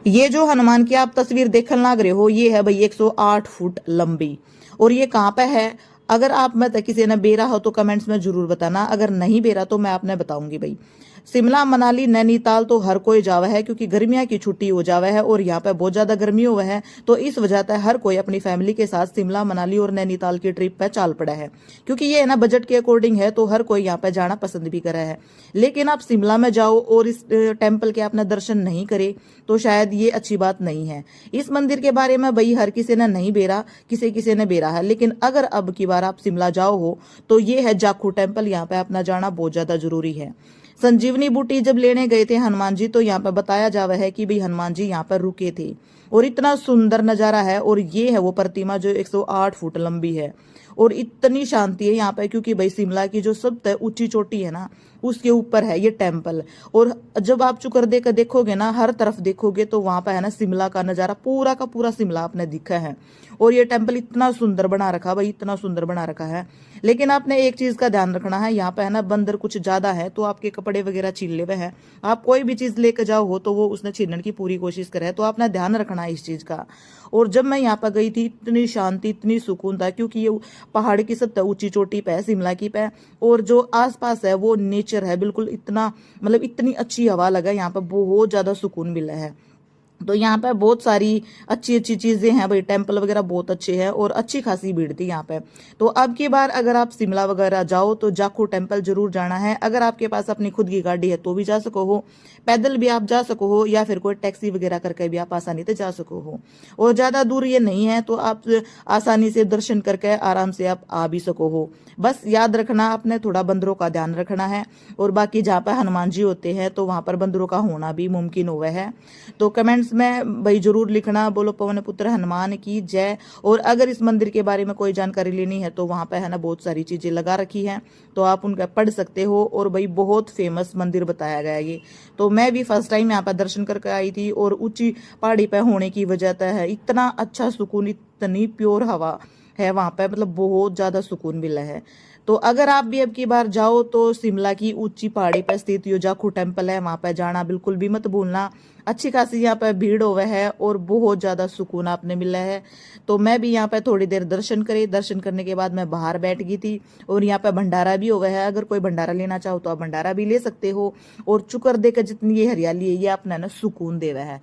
ये जो हनुमान की आप तस्वीर देखने लग रहे हो, ये है भाई 108 फुट लंबी। और ये कहाँ पे है? अगर आप में किसी ने बेरा हो तो कमेंट्स में जरूर बताना, अगर नहीं बेरा तो मैं आपने बताऊंगी भाई। शिमला मनाली नैनीताल तो हर कोई जावा है, क्योंकि गर्मियां की छुट्टी हो जावा है और यहाँ पे बहुत ज्यादा गर्मी हुआ है, तो इस वजह से हर कोई अपनी फैमिली के साथ शिमला मनाली और नैनीताल की ट्रिप पे चाल पड़ा है। क्योंकि ये है ना बजट के अकॉर्डिंग है, तो हर कोई यहाँ पे जाना पसंद भी करे है। लेकिन आप शिमला में जाओ और इस टेम्पल के आपने दर्शन नहीं करे तो शायद ये अच्छी बात नहीं है। इस मंदिर के बारे में भाई हर किसी ने नहीं बेरा, किसी किसी ने बेरा है। लेकिन अगर अब की बार आप शिमला जाओ हो तो ये है जाखू टेम्पल, यहाँ पे अपना जाना बहुत ज्यादा जरूरी है। संजीवनी बूटी जब लेने गए थे हनुमान जी, तो यहाँ पे बताया जावा है कि भाई हनुमान जी यहाँ पर रुके थे। और इतना सुंदर नजारा है। और ये है वो प्रतिमा जो 108 फुट लंबी है। और इतनी शांति है यहाँ पे, क्योंकि भाई शिमला की जो सबसे ऊंची चोटी है ना, उसके ऊपर है ये टेम्पल। और जब आप चुकर देकर देखोगे ना, हर तरफ देखोगे तो वहां पे है ना शिमला का नजारा, पूरा का पूरा शिमला आपने दिखा है। और ये टेम्पल इतना सुंदर बना रखा भाई, इतना सुंदर बना रखा है। लेकिन आपने एक चीज का ध्यान रखना है, यहाँ पे है ना बंदर कुछ ज्यादा है, तो आपके कपड़े वगैरह छीन ले हुए हैं। आप कोई भी चीज लेकर जाओ हो तो वो उसने छीनने की पूरी कोशिश करे, तो आपने ध्यान रखना है इस चीज का। और जब मैं यहाँ पर गई थी, इतनी शांति इतनी सुकून था, क्योंकि ये पहाड़ की सबसे ऊंची चोटी पे है, शिमला की पे। और जो आसपास है वो नेचर है बिल्कुल, इतना मतलब इतनी अच्छी हवा लगा, यहाँ पर बहुत ज्यादा सुकून मिला है। तो यहाँ पे बहुत सारी अच्छी अच्छी चीजें हैं भाई, टेम्पल वगैरह बहुत अच्छे हैं और अच्छी खासी भीड़ थी यहाँ पे। तो अब की बार अगर आप शिमला वगैरह जाओ तो जाखू टेम्पल जरूर जाना है। अगर आपके पास अपनी खुद की गाड़ी है तो भी जा सको हो, पैदल भी आप जा सको हो, या फिर कोई टैक्सी वगैरह करके भी आप आसानी से जा सको हो। और ज्यादा दूर ये नहीं है, तो आप आसानी से दर्शन करके आराम से आप आ भी सको हो। बस याद रखना, आपने थोड़ा बंदरों का ध्यान रखना है। और बाकी जहाँ पर हनुमान जी होते हैं तो वहां पर बंदरों का होना भी मुमकिन हुआ है। तो कमेंट्स में भाई जरूर लिखना, बोलो पवन पुत्र हनुमान की जय। और अगर इस मंदिर के बारे में कोई जानकारी लेनी है तो वहां पे है ना बहुत सारी चीजें लगा रखी हैं, तो आप उनका पढ़ सकते हो। और भाई बहुत फेमस मंदिर बताया गया है ये। तो मैं भी फर्स्ट टाइम यहाँ पर दर्शन करके आई थी, और ऊंची पहाड़ी पे होने की वजह से है इतना अच्छा सुकून, इतनी प्योर हवा है वहां पे, मतलब बहुत ज्यादा सुकून मिला है। तो अगर आप भी अब की बार जाओ तो शिमला की ऊंची पहाड़ी पर स्थित यो जाखू टेम्पल है, वहां पर जाना बिल्कुल भी मत भूलना। अच्छी खासी यहाँ पर भीड़ होवे है और बहुत ज्यादा सुकून आपने मिला है। तो मैं भी यहाँ पे थोड़ी देर दर्शन करे, दर्शन करने के बाद मैं बाहर बैठ गई थी। और यहाँ पे भंडारा भी हुआ है, अगर कोई भंडारा लेना चाहो तो आप भंडारा भी ले सकते हो। और चुकर देकर जितनी ये हरियाली है, ये अपना ना सुकून देवा है।